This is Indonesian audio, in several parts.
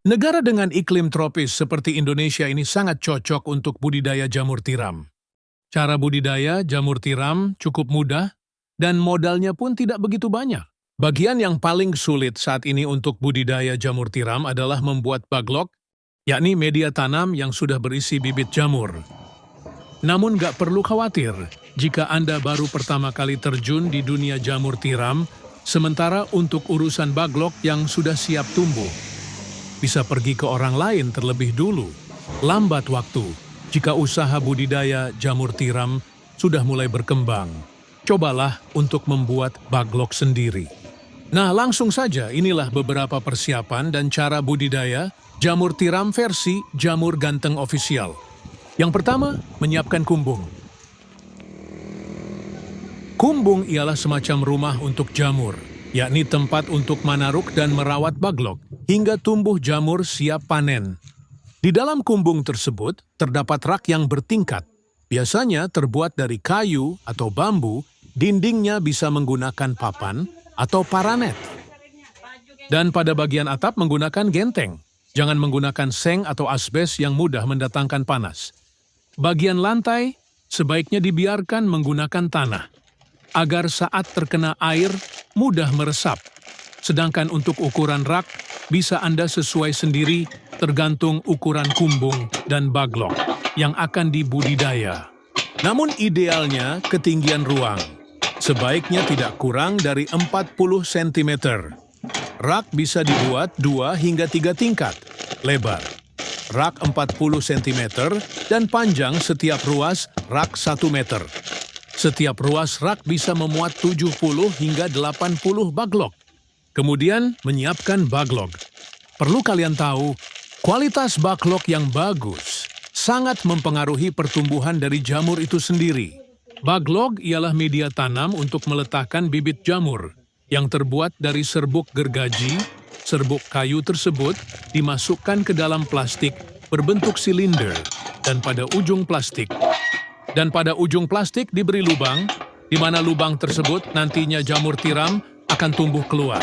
Negara dengan iklim tropis seperti Indonesia ini sangat cocok untuk budidaya jamur tiram. Cara budidaya jamur tiram cukup mudah dan modalnya pun tidak begitu banyak. Bagian yang paling sulit saat ini untuk budidaya jamur tiram adalah membuat baglok, yakni media tanam yang sudah berisi bibit jamur. Namun nggak perlu khawatir jika Anda baru pertama kali terjun di dunia jamur tiram, sementara untuk urusan baglok yang sudah siap tumbuh, bisa pergi ke orang lain terlebih dulu. Lambat waktu jika usaha budidaya jamur tiram sudah mulai berkembang. Cobalah untuk membuat baglok sendiri. Nah, langsung saja inilah beberapa persiapan dan cara budidaya jamur tiram versi Jamur Ganteng Official. Yang pertama, menyiapkan kumbung. Kumbung ialah semacam rumah untuk jamur, yakni tempat untuk manaruk dan merawat baglok hingga tumbuh jamur siap panen. Di dalam kumbung tersebut terdapat rak yang bertingkat, biasanya terbuat dari kayu atau bambu, dindingnya bisa menggunakan papan atau paranet. Dan pada bagian atap menggunakan genteng, jangan menggunakan seng atau asbes yang mudah mendatangkan panas. Bagian lantai sebaiknya dibiarkan menggunakan tanah, agar saat terkena air mudah meresap. Sedangkan untuk ukuran rak, bisa Anda sesuai sendiri tergantung ukuran kumbung dan baglok yang akan dibudidaya. Namun idealnya ketinggian ruang sebaiknya tidak kurang dari 40 cm. Rak bisa dibuat 2 hingga 3 tingkat, lebar rak 40 cm dan panjang setiap ruas rak 1 meter. Setiap ruas rak bisa memuat 70 hingga 80 baglok. Kemudian menyiapkan baglok. Perlu kalian tahu, kualitas baglok yang bagus sangat mempengaruhi pertumbuhan dari jamur itu sendiri. Baglok ialah media tanam untuk meletakkan bibit jamur yang terbuat dari serbuk gergaji. Serbuk kayu tersebut dimasukkan ke dalam plastik berbentuk silinder dan pada ujung plastik diberi lubang, di mana lubang tersebut nantinya jamur tiram akan tumbuh keluar.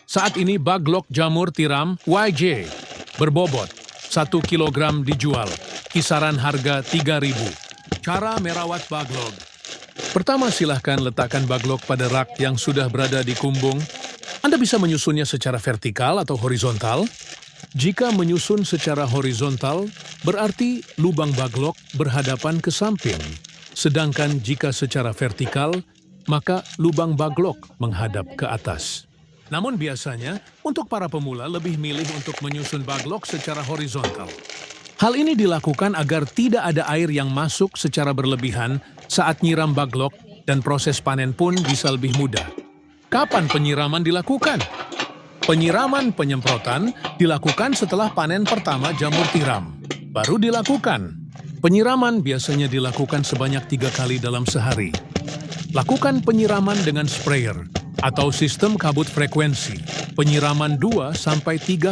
Saat ini baglok jamur tiram YJ berbobot 1 kg dijual, kisaran harga 3.000. Cara merawat baglok. Pertama, silahkan letakkan baglok pada rak yang sudah berada di kumbung. Anda bisa menyusunnya secara vertikal atau horizontal. Jika menyusun secara horizontal, berarti lubang baglok berhadapan ke samping. Sedangkan jika secara vertikal, maka lubang baglok menghadap ke atas. Namun biasanya, untuk para pemula lebih milih untuk menyusun baglok secara horizontal. Hal ini dilakukan agar tidak ada air yang masuk secara berlebihan saat nyiram baglok dan proses panen pun bisa lebih mudah. Kapan penyiraman dilakukan? Penyiraman penyemprotan dilakukan setelah panen pertama jamur tiram. Baru dilakukan. Penyiraman biasanya dilakukan sebanyak 3 kali dalam sehari. Lakukan penyiraman dengan sprayer atau sistem kabut frekuensi. Penyiraman 2-3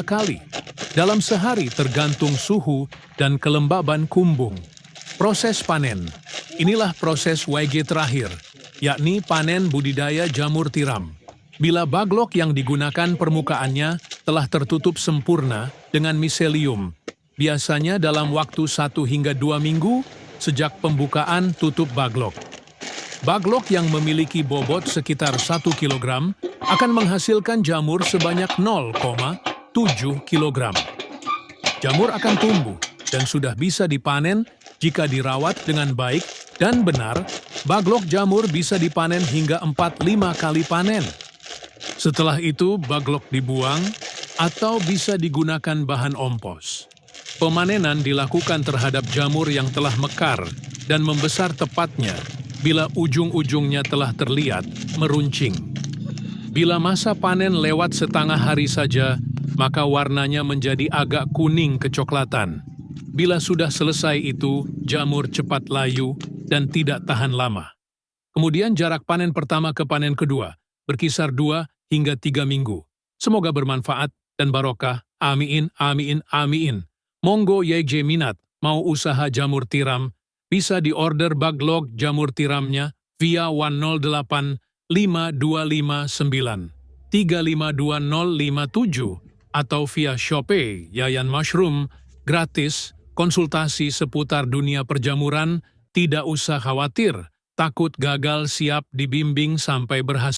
kali dalam sehari tergantung suhu dan kelembaban kumbung. Proses panen. Inilah proses YG terakhir, yakni panen budidaya jamur tiram. Bila baglok yang digunakan permukaannya telah tertutup sempurna dengan miselium, biasanya dalam waktu 1 hingga 2 minggu sejak pembukaan tutup baglok. Baglok yang memiliki bobot sekitar 1 kg akan menghasilkan jamur sebanyak 0,7 kg. Jamur akan tumbuh dan sudah bisa dipanen jika dirawat dengan baik dan benar. Baglok jamur bisa dipanen hingga 4-5 kali panen. Setelah itu, baglok dibuang atau bisa digunakan bahan ompos. Pemanenan dilakukan terhadap jamur yang telah mekar dan membesar tepatnya bila ujung-ujungnya telah terlihat meruncing. Bila masa panen lewat setengah hari saja, maka warnanya menjadi agak kuning kecoklatan. Bila sudah selesai itu, jamur cepat layu dan tidak tahan lama. Kemudian jarak panen pertama ke panen kedua berkisar 2 hingga 3 minggu. Semoga bermanfaat dan barokah. Amin, amin, amin. Monggo YJ minat mau usaha jamur tiram, bisa diorder baglok jamur tiramnya via 108 5259 352057 atau via Shopee Yayan Mushroom, gratis, konsultasi seputar dunia perjamuran, tidak usah khawatir, takut gagal siap dibimbing sampai berhasil.